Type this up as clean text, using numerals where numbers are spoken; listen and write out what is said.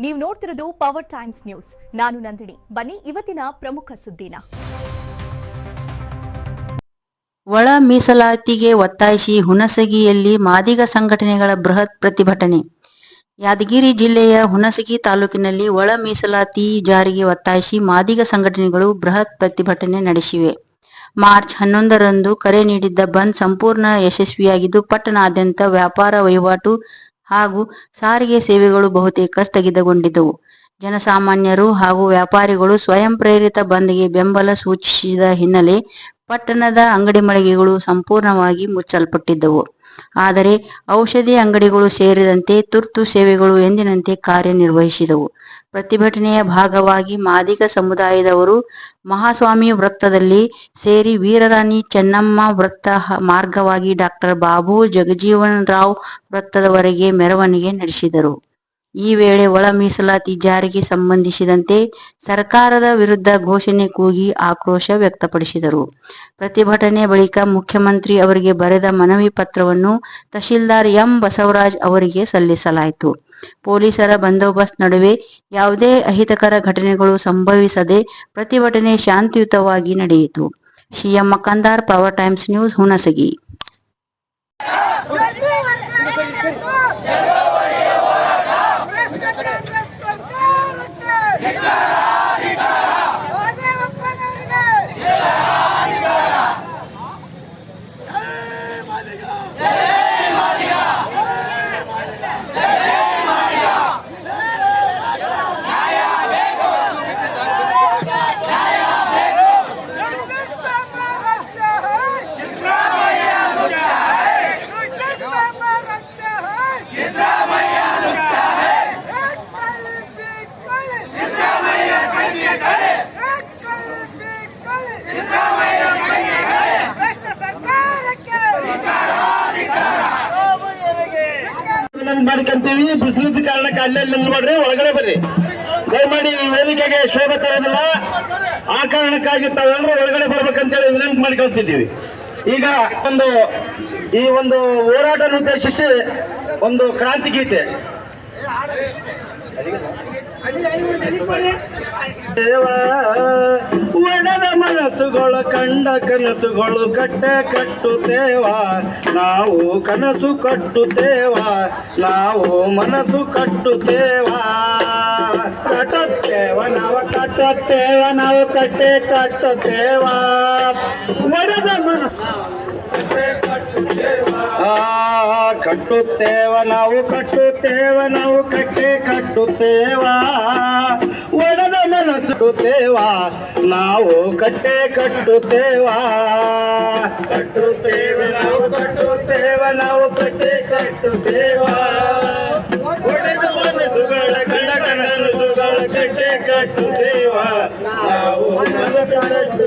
ನೀವು ನೋಡ್ತಿರೋದು power times news. ನಾನು ನಂದಿನಿ. ಬನ್ನಿ ಇವತ್ತಿನ ಪ್ರಮುಖ ಸುದ್ದಿನ. ಒಳ ಮೀಸಲಾತಿಗೆ ಒತ್ತಾಯಿಸಿ ಹುಣಸಗಿಯಲ್ಲಿ ಮಾದಿಗ ಸಂಘಟನೆಗಳ ಬೃಹತ್ ಪ್ರತಿಭಟನೆ. ಯಾದಗಿರಿ ಜಿಲ್ಲೆಯ ಹುಣಸಗಿ ತಾಲೂಕಿನಲ್ಲಿ ಒಳ ಮೀಸಲಾತಿ ಜಾರಿಗೆ ಒತ್ತಾಯಿಸಿ ಮಾದಿಗ ಸಂಘಟನೆಗಳು ಬೃಹತ್ ಪ್ರತಿಭಟನೆ ನಡೆಸಿವೆ. ಮಾರ್ಚ್ 11ರಂದು ಕರೆ ನೀಡಿದ್ದ ಬಂದ್ ಸಂಪೂರ್ಣ ಯಶಸ್ವಿಯಾಗಿದ್ದು, ಪಟ್ಟಣಾದ್ಯಂತ ವ್ಯಾಪಾರ ವಹಿವಾಟು ಹಾಗೂ ಸಾರಿಗೆ ಸೇವೆಗಳು ಬಹುತೇಕ ಸ್ಥಗಿತಗೊಂಡಿದ್ದವು. ಜನಸಾಮಾನ್ಯರು ಹಾಗೂ ವ್ಯಾಪಾರಿಗಳು ಸ್ವಯಂ ಪ್ರೇರಿತ ಬಂದ್ಗೆ ಬೆಂಬಲ ಸೂಚಿಸಿದ ಹಿನ್ನೆಲೆ ಪಟ್ಟಣದ ಅಂಗಡಿ ಮಳಿಗೆಗಳು ಸಂಪೂರ್ಣವಾಗಿ ಮುಚ್ಚಲ್ಪಟ್ಟಿದ್ದವು. ಆದರೆ ಔಷಧಿ ಅಂಗಡಿಗಳು ಸೇರಿದಂತೆ ತುರ್ತು ಸೇವೆಗಳು ಎಂದಿನಂತೆ ಕಾರ್ಯನಿರ್ವಹಿಸಿದವು. ಪ್ರತಿಭಟನೆಯ ಭಾಗವಾಗಿ ಮಾದಿಗ ಸಮುದಾಯದವರು ಮಹಾಸ್ವಾಮಿ ವೃತ್ತದಲ್ಲಿ ಸೇರಿ ವೀರರಾಣಿ ಚೆನ್ನಮ್ಮ ವೃತ್ತ ಮಾರ್ಗವಾಗಿ ಡಾಕ್ಟರ್ ಬಾಬು ಜಗಜೀವನರಾವ್ ವೃತ್ತದವರೆಗೆ ಮೆರವಣಿಗೆ ನಡೆಸಿದರು. ಈ ವೇಳೆ ಒಳ ಮೀಸಲಾತಿ ಜಾರಿಗೆ ಸಂಬಂಧಿಸಿದಂತೆ ಸರ್ಕಾರದ ವಿರುದ್ಧ ಘೋಷಣೆ ಕೂಗಿ ಆಕ್ರೋಶ ವ್ಯಕ್ತಪಡಿಸಿದರು. ಪ್ರತಿಭಟನೆ ಬಳಿಕ ಮುಖ್ಯಮಂತ್ರಿ ಅವರಿಗೆ ಬರೆದ ಮನವಿ ಪತ್ರವನ್ನು ತಹಶೀಲ್ದಾರ್ ಎಂ ಬಸವರಾಜ್ ಅವರಿಗೆ ಸಲ್ಲಿಸಲಾಯಿತು. ಪೊಲೀಸರ ಬಂದೋಬಸ್ತ್ ನಡುವೆ ಯಾವುದೇ ಅಹಿತಕರ ಘಟನೆಗಳು ಸಂಭವಿಸದೆ ಪ್ರತಿಭಟನೆ ಶಾಂತಿಯುತವಾಗಿ ನಡೆಯಿತು. CM Makandar, power times news, Hunasagi. ಮಾಡ್ಕೊಂತೀವಿ. ಬಿಸಿಲಿದ್ದ ಕಾರಣಕ್ಕೆ ಅಲ್ಲೆಲ್ಲ ಮಾಡ್ರಿ, ಒಳಗಡೆ ಬರ್ರಿ. ದಯಮಾಡಿ ಈ ವೇದಿಕೆಗೆ ಶೋಭೆ ತರೋದಿಲ್ಲ. ಆ ಕಾರಣಕ್ಕಾಗಿ ತಾವೆಲ್ಲರೂ ಒಳಗಡೆ ಬರ್ಬೇಕಂತೇಳಿ ವಿನಂತಿ ಮಾಡ್ಕೊಳ್ತಿದ್ದೀವಿ. ಈಗ ಈ ಒಂದು ಹೋರಾಟ ಉದ್ದೇಶಿಸಿ ಒಂದು ಕ್ರಾಂತಿ ಗೀತೆ. ಒಣದ ಮನಸ್ಸುಗಳು ಕಂಡ ಕನಸುಗಳು ಕಟ್ಟೆ ಕಟ್ಟುತ್ತೇವ ನಾವು, ಕನಸು ಕಟ್ಟುತ್ತೇವ ನಾವು, ಮನಸ್ಸು ಕಟ್ಟುತ್ತೇವ. ಕಟ್ಟುತ್ತೇವ ನಾವು, ಕಟ್ಟುತ್ತೇವ ನಾವು, ಕಟ್ಟೆ ಕಟ್ಟುತ್ತೇವ. ಒಣದ ಮನಸ್ಸು ಕಟ್ಟುತ್ತೇವ ನಾವು, ಕಟ್ಟುತ್ತೇವ ನಾವು, ಕಟ್ಟೆ ಕಟ್ಟುತ್ತೇವ. ಒಡೆದ ಮನಸ್ಸು ತೇವ ನಾವು, ಕಟ್ಟೆ ಕಟ್ಟುತ್ತೇವ. ಕಟ್ಟುತ್ತೇವ ನಾವು, ಕಟ್ಟುತ್ತೇವ ನಾವು, ಕಟ್ಟೆ ಕಟ್ಟುತ್ತೇವ. ಒಡೆದ ಮನಸ್ಸುಗಳ ಕಣ್ಣ ಕನಸುಗಳ ಕಟ್ಟೆ ಕಟ್ಟುತ್ತೇವ ನಾವು, ಮನಸ್ಸು ಕಟ್ಟುತ್ತೇವ.